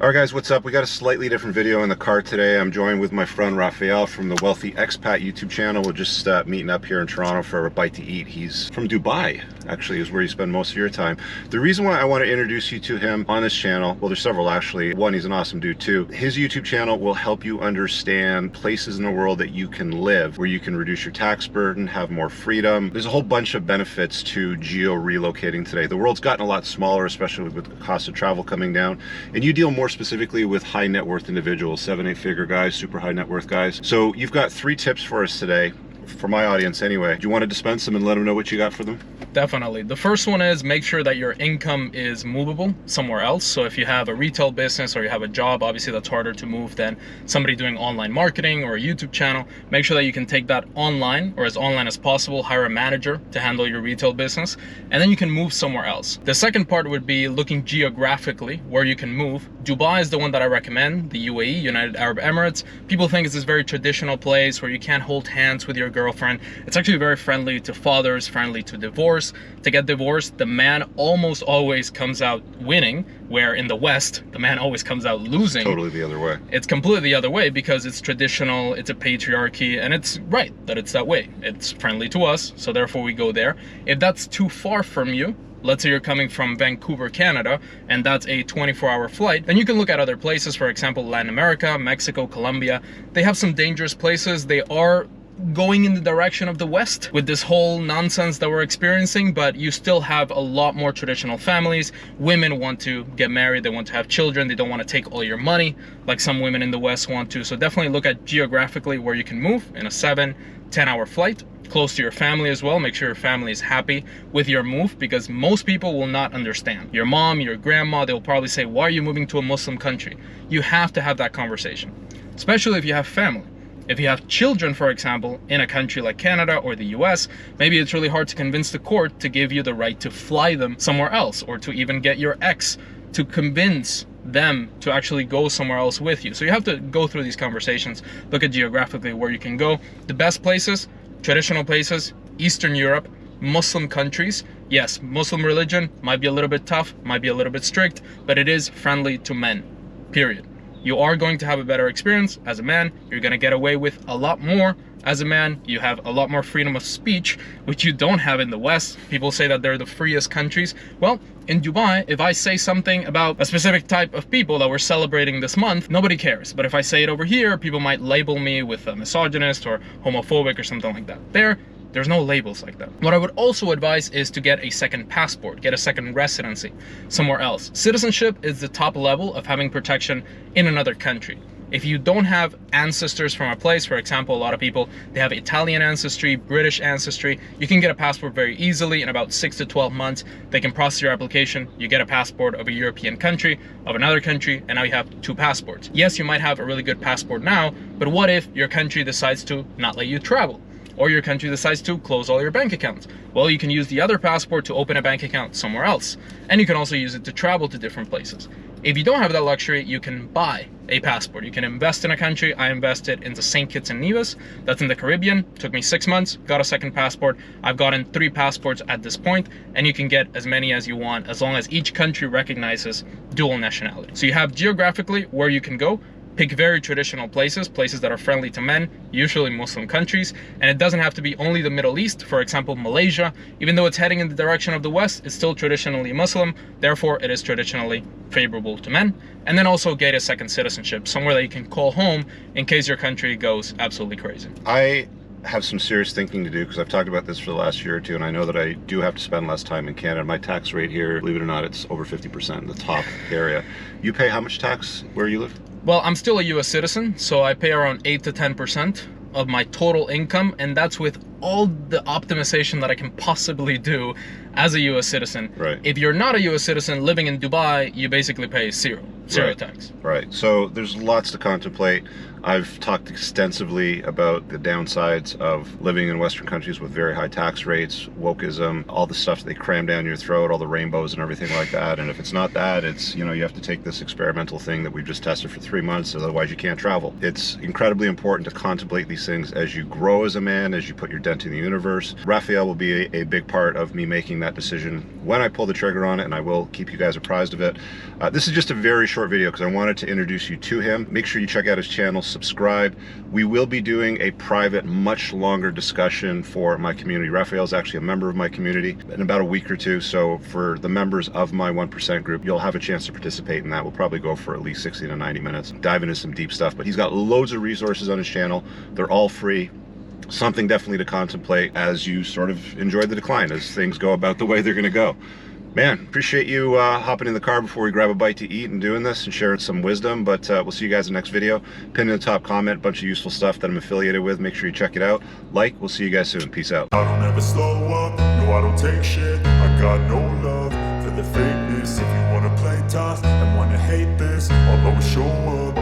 Alright guys, what's up? We got a slightly different video in the car today. I'm joined with my friend Raphael from the Wealthy Expat YouTube channel. We're just meeting up here in Toronto for a bite to eat. He's from Dubai, actually, is where you spend most of your time. The reason why I want to introduce you to him on this channel, well, there's several actually. One, he's an awesome dude too. His YouTube channel will help you understand places in the world that you can live, where you can reduce your tax burden, have more freedom. There's a whole bunch of benefits to geo-relocating today. The world's gotten a lot smaller, especially with the cost of travel coming down, and you deal more specifically with high net worth individuals, 7-8 figure guys, super high net worth guys. So you've got 3 tips for us today, for my audience anyway. Do you want to dispense them and let them know what you got for them? Definitely. The first one is make sure that your income is movable somewhere else. So if you have a retail business or you have a job, obviously that's harder to move than somebody doing online marketing or a YouTube channel. Make sure that you can take that online or as online as possible, hire a manager to handle your retail business, and then you can move somewhere else. The second part would be looking geographically where you can move. Dubai is the one that I recommend, the UAE, United Arab Emirates. People think it's this very traditional place where you can't hold hands with your girlfriend. It's actually very friendly to fathers, friendly to divorce. To get divorced, the man almost always comes out winning, where in the West, the man always comes out losing. Totally the other way. It's completely the other way because it's traditional, it's a patriarchy, and it's right that it's that way. It's friendly to us, so therefore we go there. If that's too far from you, let's say you're coming from Vancouver, Canada, and that's a 24-hour flight, then you can look at other places, for example, Latin America, Mexico, Colombia. They have some dangerous places. They are going in the direction of the West with this whole nonsense that we're experiencing, but you still have a lot more traditional families. Women want to get married, they want to have children, they don't want to take all your money like some women in the West want to. So definitely look at geographically where you can move in a 7-10 hour flight, close to your family as well. Make sure your family is happy with your move, because most people will not understand. Your mom, your grandma, they'll probably say, why are you moving to a Muslim country? You have to have that conversation, especially if you have family. If you have children, for example, in a country like Canada or the US, maybe it's really hard to convince the court to give you the right to fly them somewhere else, or to even get your ex to convince them to actually go somewhere else with you. So you have to go through these conversations, look at geographically where you can go. The best places, traditional places, Eastern Europe, Muslim countries. Yes, Muslim religion might be a little bit tough, might be a little bit strict, but it is friendly to men, period. You are going to have a better experience as a man. You're going to get away with a lot more as a man. You have a lot more freedom of speech, which you don't have in the West. People say that they're the freest countries. Well, in Dubai, if I say something about a specific type of people that we're celebrating this month, nobody cares. But if I say it over here, people might label me with a misogynist or homophobic or something like that. There's no labels like that. What I would also advise is to get a second passport, get a second residency somewhere else. Citizenship is the top level of having protection in another country. If you don't have ancestors from a place, for example, a lot of people, they have Italian ancestry, British ancestry, you can get a passport very easily. In about 6 to 12 months, they can process your application. You get a passport of a European country, of another country, and now you have 2 passports. Yes, you might have a really good passport now, but what if your country decides to not let you travel? Or your country decides to close all your bank accounts? Well, you can use the other passport to open a bank account somewhere else. And you can also use it to travel to different places. If you don't have that luxury, you can buy a passport. You can invest in a country. I invested into St. Kitts and Nevis. That's in the Caribbean. Took me 6 months, got a second passport. I've gotten 3 passports at this point, and you can get as many as you want as long as each country recognizes dual nationality. So you have geographically where you can go. Pick very traditional places, places that are friendly to men, usually Muslim countries. And it doesn't have to be only the Middle East. For example, Malaysia, even though it's heading in the direction of the West, it's still traditionally Muslim. Therefore, it is traditionally favorable to men. And then also get a second citizenship, somewhere that you can call home in case your country goes absolutely crazy. I have some serious thinking to do, because I've talked about this for the last year or two, and I know that I do have to spend less time in Canada. My tax rate here, believe it or not, it's over 50% in the top area. You pay how much tax where you live? Well, I'm still a US citizen, so I pay around 8 to 10% of my total income, and that's with all the optimization that I can possibly do as a US citizen. Right. If you're not a US citizen living in Dubai, you basically pay zero tax. Right. So there's lots to contemplate. I've talked extensively about the downsides of living in Western countries with very high tax rates, wokeism, all the stuff they cram down your throat, all the rainbows and everything like that. And if it's not that, it's, you know, you have to take this experimental thing that we've just tested for 3 months, otherwise you can't travel. It's incredibly important to contemplate these things as you grow as a man, as you put your dent in the universe. Raphael will be a big part of me making that decision when I pull the trigger on it, and I will keep you guys apprised of it. This is just a very short video because I wanted to introduce you to him. Make sure you check out his channel, subscribe. We will be doing a private, much longer discussion for my community. Raphael's actually a member of my community in about a week or two. So for the members of my 1% group, you'll have a chance to participate in that. We'll probably go for at least 60 to 90 minutes, dive into some deep stuff. But he's got loads of resources on his channel. They're all free. Something definitely to contemplate as you sort of enjoy the decline, as things go about the way they're going to go. Man, appreciate you hopping in the car before we grab a bite to eat and doing this and sharing some wisdom. But we'll see you guys in the next video. Pin in the top comment, a bunch of useful stuff that I'm affiliated with. Make sure you check it out. Like, we'll see you guys soon. Peace out. I don't ever slow up, no I don't take shit. I got no love for the fakeness. If you wanna play tough and wanna hate this, I'll always show up.